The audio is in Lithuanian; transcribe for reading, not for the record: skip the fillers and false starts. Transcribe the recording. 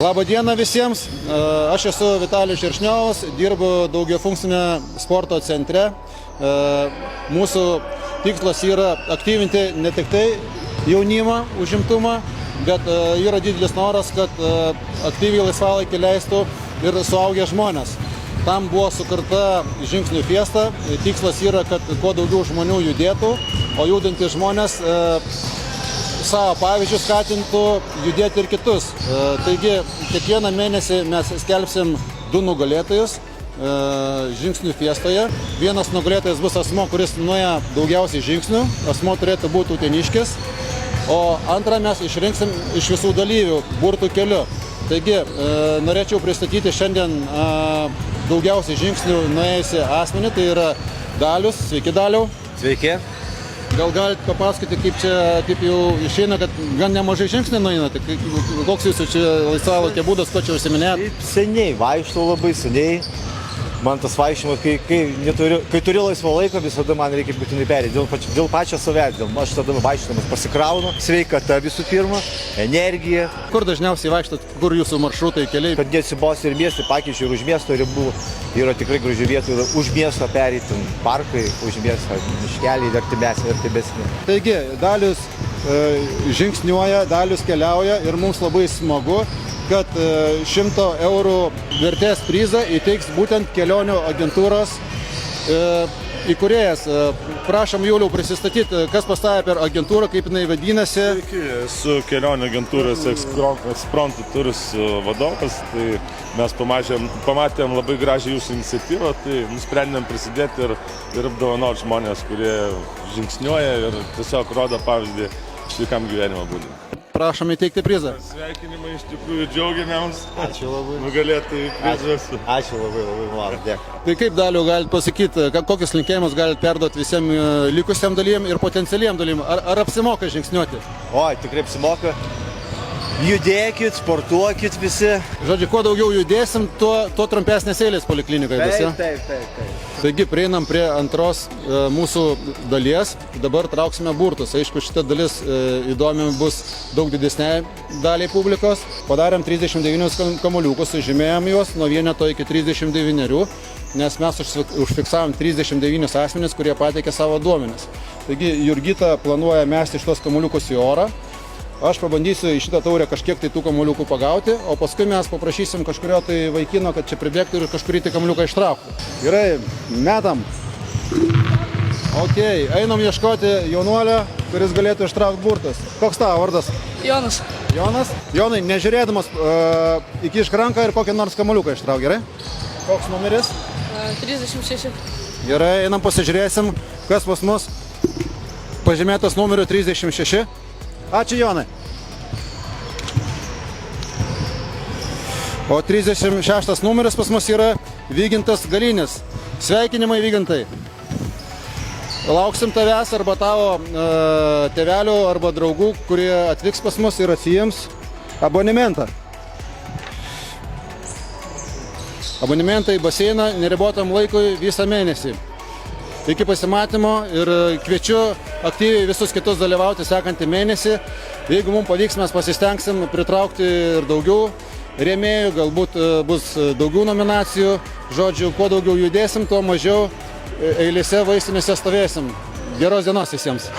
Labą dieną visiems, aš esu Vitalijus Šeršniovas, dirbu daugiafunkcinėme sporto centre. Mūsų tikslas yra aktyvinti ne tik tai jaunimą, užimtumą, bet yra didelis noras, kad aktyviai laisvalaikį leistų ir suaugę žmonės. Tam buvo sukurta žingsnių fiesta, tikslas yra, kad kuo daugiau žmonių judėtų, o judantys žmonės savo pavyzdžių skatintų judėti ir kitus. Taigi, kiekvieną mėnesį mes skelbsim 2 nugalėtojus žingsnių fiestoje. Vienas nugalėtojas bus asmo, kuris nuėjo daugiausiai žingsnių, asmo turėtų būti uteniškis, o antrą mes išrinksim iš visų dalyvių burtų keliu. Taigi, norėčiau pristatyti šiandien daugiausiai žingsnių nuėjusi asmenį, tai yra Dalius. Sveiki, Daliau. Sveiki. Gal galite papasakoti, kaip jau išeina, kad gan nemažai žingsnių nueinate? Koks jūsų čia laisvalaikio būdas, ko čia užsiminėjate? Seniai, vaikštau labai seniai. Man tas vaikščiojimas, kai turi laisvo laiko, visada man reikia būtinai perėti. Dėl pačio savęs, aš tada vaikščiodamas pasikraunu. Sveikata visų pirma, energija. Kur dažniausiai vaikštot, kur jūsų maršrutai, keliai? Kad neatsibosti ir miestį, pakeičiu ir už miesto ribų. Yra tikrai gražių vietų ir už miesto pereiti, parkai, už miesto, miškeliai, artimesni. Taigi, Dalius žingsniuoja, Dalius keliauja ir mums labai smagu, kad 100 eurų vertės prizą įteiks būtent kelionių agentūros įkūrėjas. Prašom, Juliau, prisistatyti, kas pastavė per agentūrą, kaip jinai vadinasi. Sveiki, esu kelionių agentūros Ekspromtu Tours vadovas. Tai mes pamatėm labai gražią jūsų iniciatyvą, tai nusprendėm prisidėti ir apdovanoti žmonės, kurie žingsniuoja ir tiesiog rodo pavyzdį sveikam gyvenimo būdui. Prašom įteikti prizą. Sveikinimai, iš tikrųjų džiaugiamės. Ačiū labai. Nugalėtojai prizas. Ačiū labai, man, dėkui. Tai kaip, Daliau, galite pasakyti, kokius linkėjimus galite perduoti visiems likusiam dalyviam ir potencialiem dalyviam? Ar apsimoka žingsniuoti? Oi, tikrai apsimoka. Judėkit, sportuokit visi. Žodžiu, kuo daugiau judėsim, tuo trumpesnės eilės poliklinikoje bus. Taip. Taigi, prieinam prie antros mūsų dalies. Dabar trauksime burtus. Aišku, šita dalis įdomi bus daug didesniai daliai publikos. Padarėm 39 kamuoliukus, sužymėjom juos nuo vieneto iki 39, nes mes užfiksavom 39 asmenis, kurie pateikė savo duomenis. Taigi, Jurgita planuoja mesti šitos kamuoliukus į orą. Aš pabandysiu į šitą taurę kažkiek tai tų kamuoliukų pagauti, o paskui mes paprašysim kažkurio tai vaikino, kad čia pribėgtų ir kažkurį tai kamuoliuką ištrauktų. Gerai, metam. Ok, einam ieškoti jaunuolio, kuris galėtų ištraukti burtus. Koks tavo vardas? Jonas. Jonas? Jonai, nežiūrėdamas, įkišk ranką ir kokį nors kamuoliuką ištrauk, gerai? Koks numeris? 36. Gerai, einam pasižiūrėsim, kas pas mus pažymėtas numeriu 36. Ačiū, Jonai. O 36 numeris pas mus yra Vygintas Galinis. Sveikinimai, Vygintai. Lauksim tavęs arba tavo tėvelių arba draugų, kurie atvyks pas mus ir atsijims abonementą. Abonementą į baseiną neribotam laikui visą mėnesį. Iki pasimatymo ir kviečiu aktyviai visus kitus dalyvauti sekantį mėnesį. Jeigu mums pavyks, mes pasistengsim pritraukti ir daugiau rėmėjų, galbūt bus daugiau nominacijų. Žodžiu, kuo daugiau judėsim, tuo mažiau eilėse vaistinėse stovėsim. Geros dienos visiems.